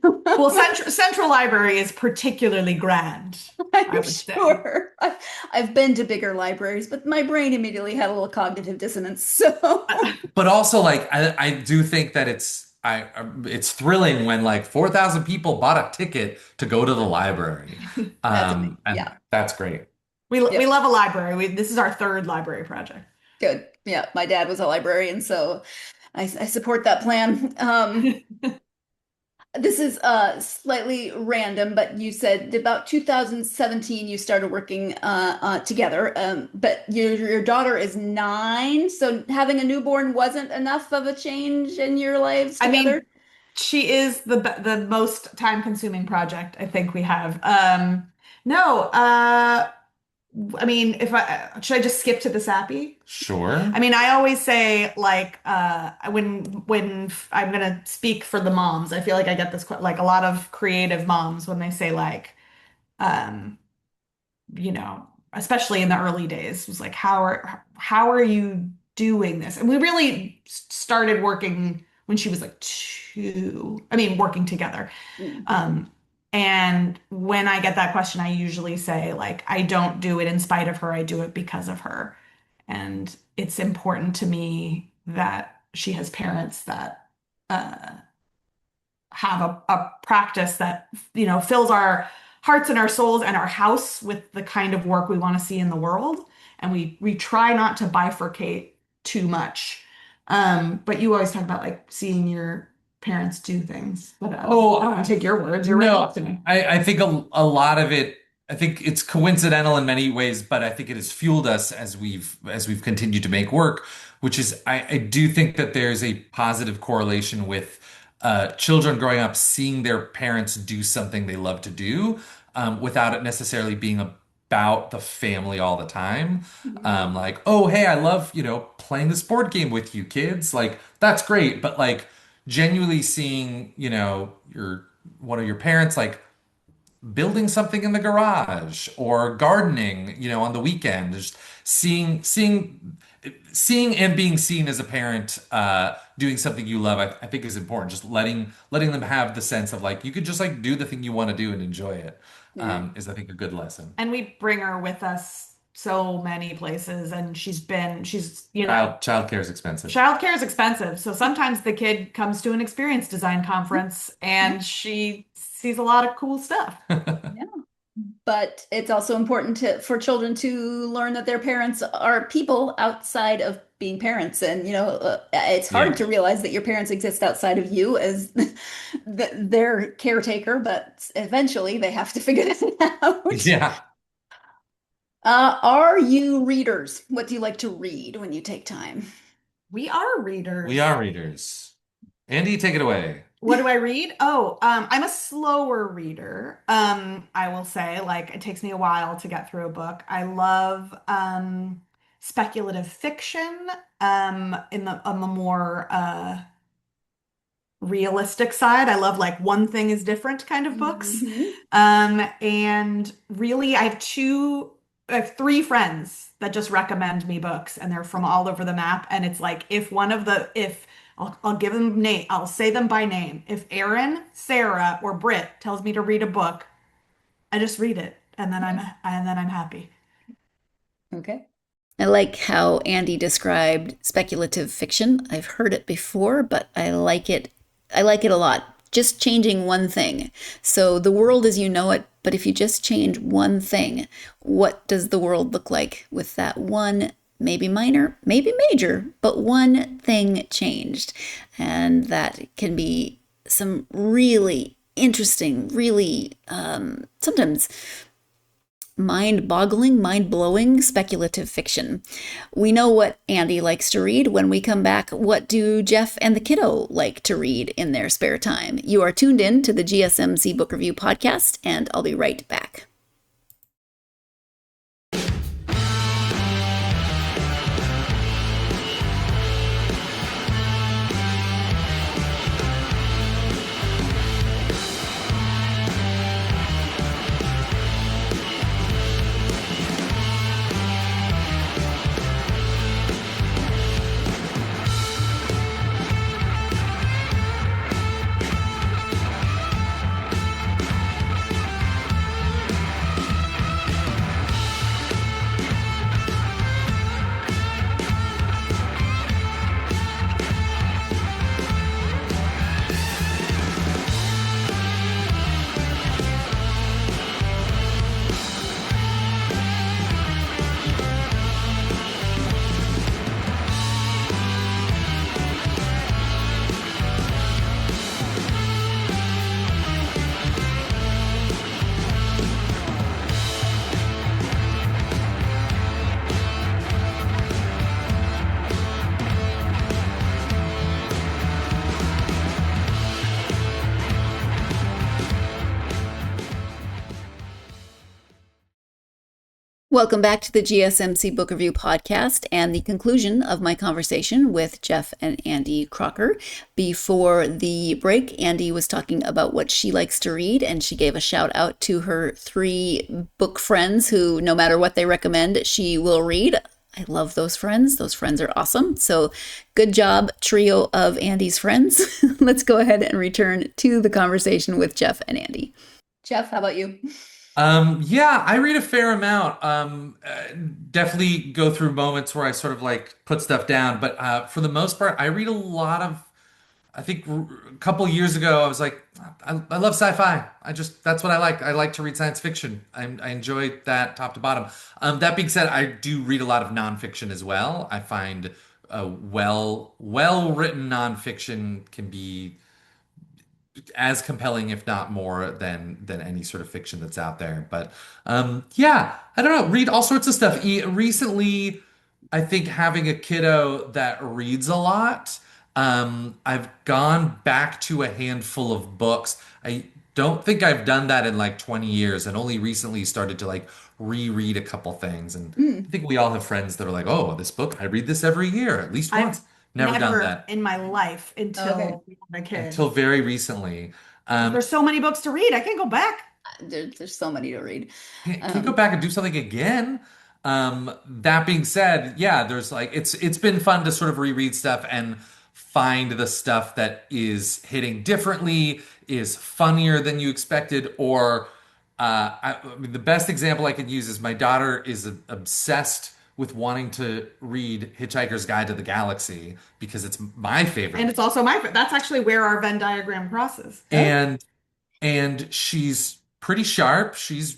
Well, Central Library is particularly grand. I'm sure. I've been to bigger libraries, but my brain immediately had a little cognitive dissonance. So, but also, like, I do think that it's thrilling when like 4,000 people bought a ticket to go to the library. And that's great. We love a library. This is our 3rd library project. Good. Yeah. My dad was a librarian, so I support that plan. This is slightly random, but you said about 2017 you started working together. But your daughter is 9, so having a newborn wasn't enough of a change in your lives together? I mean, she is the most time-consuming project I think we have. No, I mean, should I just skip to the sappy? Sure. I mean, I always say like when I'm gonna speak for the moms, I feel like I get this like a lot of creative moms when they say like, especially in the early days, was like, how are you doing this? And we really started working when she was like 2. I mean, working together. And when I get that question, I usually say, like, I don't do it in spite of her. I do it because of her. And it's important to me that she has parents that have a practice that, fills our hearts and our souls and our house with the kind of work we want to see in the world. And we try not to bifurcate too much. But you always talk about, like, seeing your parents do things. But I don't want to take your words. You're right to me. I think a lot of it, I think it's coincidental in many ways, but I think it has fueled us as we've continued to make work, which is I do think that there's a positive correlation with children growing up seeing their parents do something they love to do, without it necessarily being about the family all the time. Like, oh, hey, I love, playing this board game with you kids. Like, that's great. But like genuinely seeing, your one of your parents like building something in the garage or gardening, on the weekend, just seeing and being seen as a parent doing something you love, I think is important. Just letting them have the sense of like you could just like do the thing you want to do and enjoy it, Yeah. is I think a good lesson. And we bring her with us so many places, and Childcare is expensive. childcare is expensive. So sometimes the kid comes to an experience design conference and she sees a lot of cool stuff. Yeah. But it's also important for children to learn that their parents are people outside of being parents. And, it's hard Yeah. to realize that your parents exist outside of you as their caretaker, but eventually they have to figure that out. Yeah. Are you readers? What do you like to read when you take time? We are readers. We are readers. Andy, take it away. What do I read? Oh, I'm a slower reader. I will say, like, it takes me a while to get through a book. I love speculative fiction, on the more realistic side. I love like one thing is different kind of books. And really, I have three friends that just recommend me books, and they're from all over the map. And it's like if I'll give them name, I'll say them by name. If Aaron, Sarah, or Britt tells me to read a book, I just read it, and then I'm happy. Okay. I like how Andy described speculative fiction. I've heard it before, but I like it. I like it a lot. Just changing one thing. So the world as you know it, but if you just change one thing, what does the world look like with that one, maybe minor, maybe major, but one thing changed? And that can be some really interesting, really sometimes mind-boggling, mind-blowing speculative fiction. We know what Andy likes to read. When we come back, what do Jeff and the kiddo like to read in their spare time? You are tuned in to the GSMC Book Review Podcast, and I'll be right back. Welcome back to the GSMC Book Review Podcast and the conclusion of my conversation with Jeff and Andy Crocker. Before the break, Andy was talking about what she likes to read, and she gave a shout out to her 3 book friends who, no matter what they recommend, she will read. I love those friends. Those friends are awesome. So good job, trio of Andy's friends. Let's go ahead and return to the conversation with Jeff and Andy. Jeff, how about you? Yeah, I read a fair amount. Definitely go through moments where I sort of like put stuff down, but for the most part, I read a lot of. I think a couple years ago, I was like, I love sci-fi. That's what I like. I like to read science fiction. I enjoy that top to bottom. That being said, I do read a lot of nonfiction as well. I find well written nonfiction can be as compelling, if not more, than any sort of fiction that's out there. But yeah, I don't know. Read all sorts of stuff. Recently, I think having a kiddo that reads a lot, I've gone back to a handful of books. I don't think I've done that in like 20 years, and only recently started to like reread a couple things. And I Mm. think we all have friends that are like, oh, this book, I read this every year, at least I've once. Never done never that in my life Okay. until we had a kid. until very recently. Um, There's so many books to read. I can't go back. There's so many to read. can't go back and do something again. That being said, yeah, there's like it's been fun to sort of reread stuff and find the stuff that is hitting differently, is funnier than you expected, or I mean, the best example I could use is my daughter is obsessed with wanting to read Hitchhiker's Guide to the Galaxy because it's my And favorite. it's also that's actually where our Venn diagram crosses. Oh, And she's pretty sharp. She's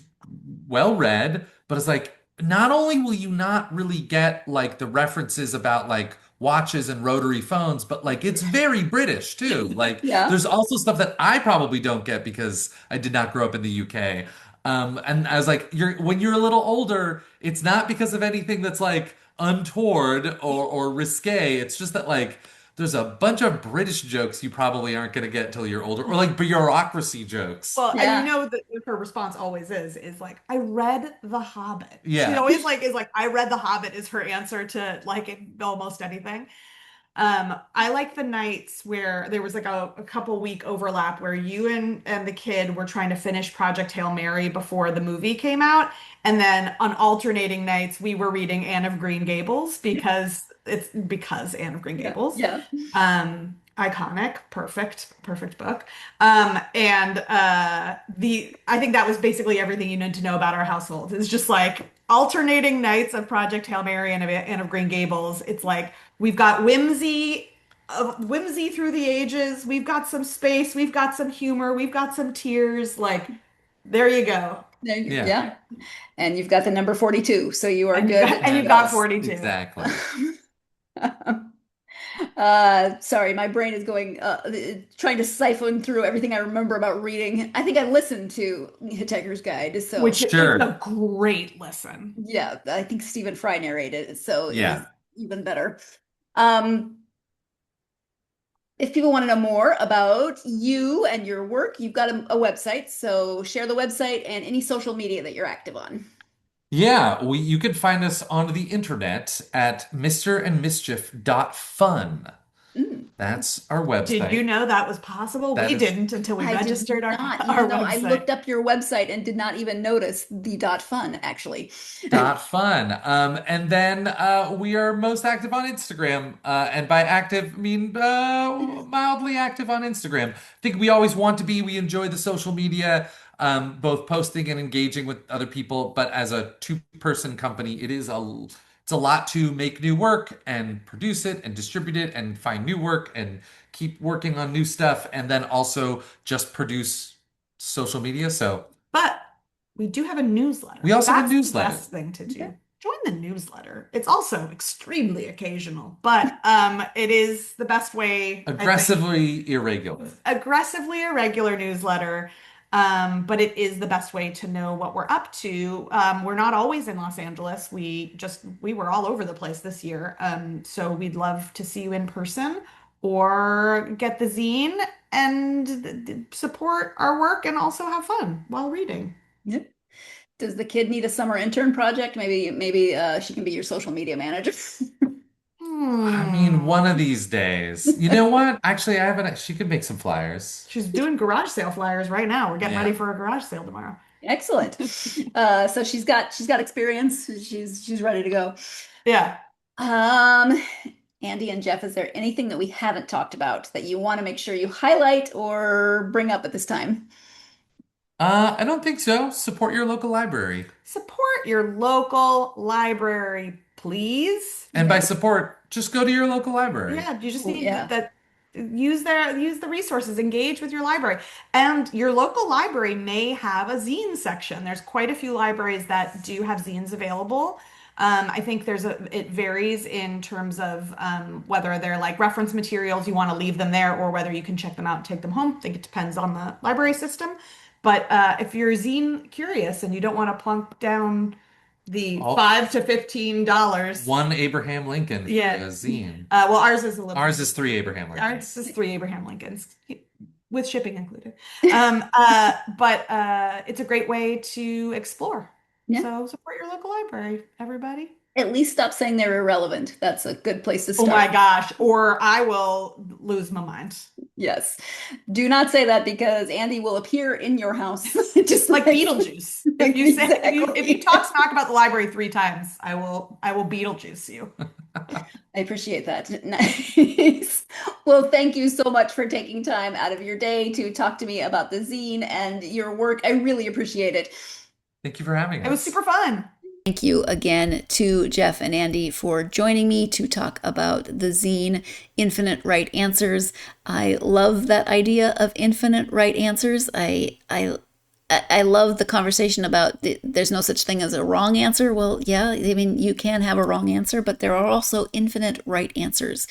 well read, but it's like not only will you not really get like the references about like watches and rotary phones, but like it's very British too. Like yeah. there's also stuff that I probably don't get because I did not grow up in the UK. And I was like, when you're a little older, it's not because of anything that's like untoward or risque. It's just that like there's a bunch of British jokes you probably aren't going to get until you're older, or like bureaucracy jokes. Well, and Yeah. you know that her response always is like, I read The Hobbit. She Yeah. always like is like, I read The Hobbit is her answer to like almost anything. I like the nights where there was like a couple week overlap where you and the kid were trying to finish Project Hail Mary before the movie came out. And then on alternating nights, we were reading Anne of Green Gables because Anne of Green Yeah. Gables. Yeah. Iconic, perfect book. And the I think that was basically everything you need to know about our household. It's just like alternating nights of Project Hail Mary and of Green Gables. It's like we've got whimsy through the ages. We've got some space. We've got some humor. We've got some tears. Like there you go. Yeah, Yeah. And you've got the number 42, so you are And good. you've got yes, 42. exactly. Sorry, my brain is going trying to siphon through everything I remember about reading. I think I listened to Hitchhiker's Guide, so Which is Sure. a great listen. yeah, I think Stephen Fry narrated it, so it Yeah. was even better. Um, if people want to know more about you and your work, you've got a website, so share the website and any social media that you're active on. Yeah, you can find us on the internet at misterandmischief.fun. Mm. That's our Did you website. know that was possible? That We is didn't until we I did registered not, our even though I website. looked up your website and did not even notice the .fun, actually. .fun. And then we are most active on Instagram. And by active, I mean mildly active on Instagram. I think we always want to be. We enjoy the social media, both posting and engaging with other people. But as a two-person company, it's a lot to make new work and produce it and distribute it and find new work and keep working on new stuff and then also just produce social media. So But we do have a newsletter. we also have a That's the newsletter. best thing to do. Okay. Join the newsletter. It's also extremely occasional, but it is the best way, I think. Aggressively irregular. Aggressively irregular newsletter. But it is the best way to know what we're up to. We're not always in Los Angeles. We were all over the place this year. So we'd love to see you in person or get the zine and support our work and also have fun while reading. Yep. Does the kid need a summer intern project? Maybe she can be your social media manager. I mean, one of these days. You know what? Actually, I haven't. She could make some flyers. She's doing garage sale flyers right now. We're getting Yeah. ready for a garage sale tomorrow. Excellent. So she's got experience. She's ready to go. Yeah. Andy and Jeff, is there anything that we haven't talked about that you want to make sure you highlight or bring up at this time? I don't think so. Support your local library. Support your local library, please. And by support, just go to your local library. Yeah, you just Oh, need yeah. that. Use the resources, engage with your library. And your local library may have a zine section. There's quite a few libraries that do have zines available. I think it varies in terms of whether they're like reference materials, you want to leave them there, or whether you can check them out and take them home. I think it depends on the library system. But if you're zine curious and you don't want to plunk down the Oh. $5 to $15, One Abraham Lincoln for Yeah. a zine. well, ours is a little. Ours is 3 Abraham Lincolns. Ours is 3 Abraham Lincolns with shipping included. But it's a great way to explore. Yeah. So support your local library, everybody. At least stop saying they're irrelevant. That's a good place to Oh start. my gosh, or I will lose my mind. Yes. Do not say that because Andy will appear in your house. Just like Beetlejuice. If you say Exactly. if you talk smack about the library 3 times, I will Beetlejuice you. I appreciate that. Nice. Well, thank you so much for taking time out of your day to talk to me about the zine and your work. I really appreciate it. Thank you for having us. It was super fun. Thank you again to Jeff and Andy for joining me to talk about the zine Infinite Right Answers. I love that idea of infinite right answers. I love the conversation about there's no such thing as a wrong answer. Well, yeah, I mean, you can have a wrong answer, but there are also infinite right answers.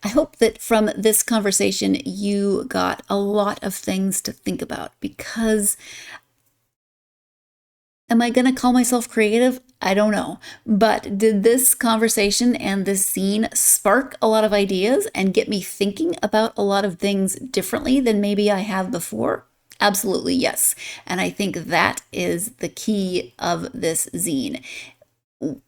I hope that from this conversation, you got a lot of things to think about because am I going to call myself creative? I don't know. But did this conversation and this scene spark a lot of ideas and get me thinking about a lot of things differently than maybe I have before? Absolutely, yes. And I think that is the key of this zine.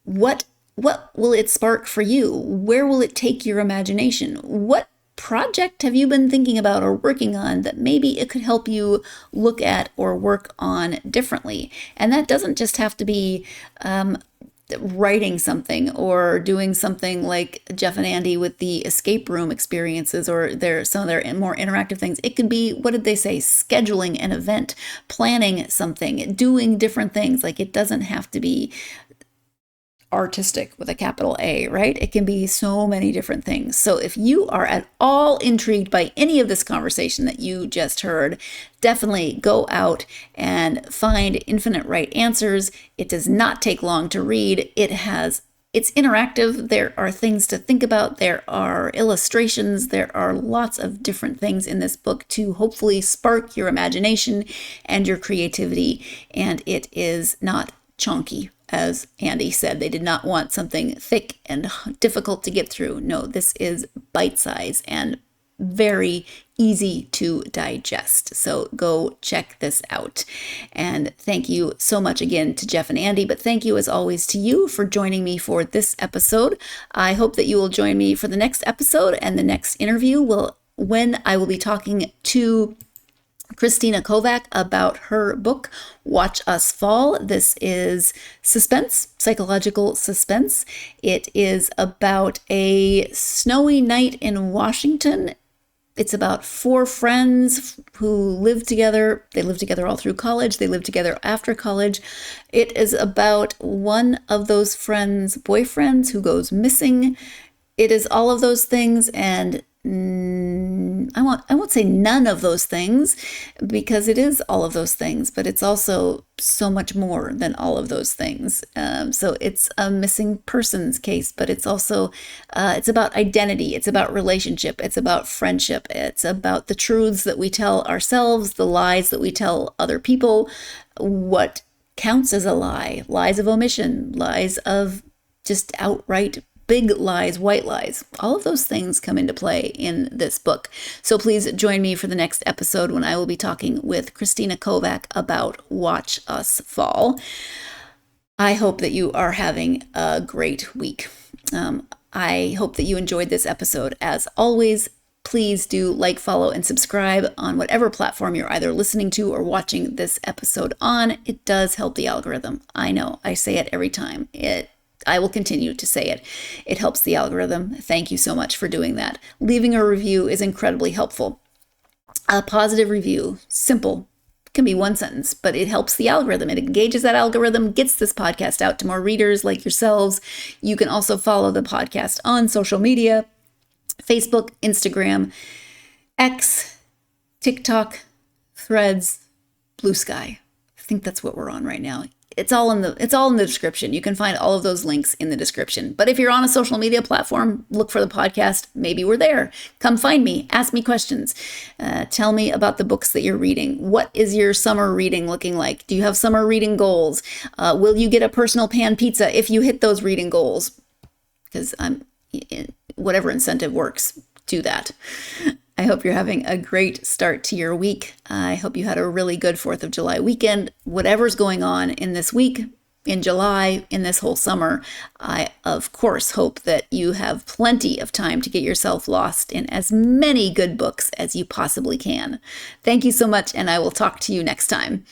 What will it spark for you? Where will it take your imagination? What project have you been thinking about or working on that maybe it could help you look at or work on differently? And that doesn't just have to be writing something or doing something like Jeff and Andy with the escape room experiences or some of their more interactive things. It could be, what did they say? Scheduling an event, planning something, doing different things. Like it doesn't have to be artistic with a capital A, right? It can be so many different things. So if you are at all intrigued by any of this conversation that you just heard, definitely go out and find Infinite Right Answers. It does not take long to read. It's interactive. There are things to think about. There are illustrations. There are lots of different things in this book to hopefully spark your imagination and your creativity. And it is not chonky. As Andy said, they did not want something thick and difficult to get through. No, this is bite-sized and very easy to digest. So go check this out. And thank you so much again to Jeff and Andy, but thank you as always to you for joining me for this episode. I hope that you will join me for the next episode and the next interview when I will be talking to Christina Kovac about her book, Watch Us Fall. This is suspense, psychological suspense. It is about a snowy night in Washington. It's about 4 friends who live together. They live together all through college. They live together after college. It is about one of those friends' boyfriends who goes missing. It is all of those things, and I won't say none of those things because it is all of those things, but it's also so much more than all of those things. So it's a missing persons case, but it's also it's about identity, it's about relationship, it's about friendship, it's about the truths that we tell ourselves, the lies that we tell other people, what counts as a lie, lies of omission, lies of just outright big lies, white lies. All of those things come into play in this book. So please join me for the next episode when I will be talking with Christina Kovac about Watch Us Fall. I hope that you are having a great week. I hope that you enjoyed this episode. As always, please do like, follow, and subscribe on whatever platform you're either listening to or watching this episode on. It does help the algorithm. I know, I say it every time. I will continue to say it. It helps the algorithm. Thank you so much for doing that. Leaving a review is incredibly helpful. A positive review, simple, can be one sentence, but it helps the algorithm. It engages that algorithm, gets this podcast out to more readers like yourselves. You can also follow the podcast on social media, Facebook, Instagram, X, TikTok, Threads, Blue Sky. I think that's what we're on right now. It's all in the description. You can find all of those links in the description. But if you're on a social media platform, look for the podcast. Maybe we're there. Come find me. Ask me questions. Tell me about the books that you're reading. What is your summer reading looking like? Do you have summer reading goals? Will you get a personal pan pizza if you hit those reading goals? Because whatever incentive works, do that. I hope you're having a great start to your week. I hope you had a really good 4th of July weekend. Whatever's going on in this week, in July, in this whole summer, I, of course, hope that you have plenty of time to get yourself lost in as many good books as you possibly can. Thank you so much, and I will talk to you next time.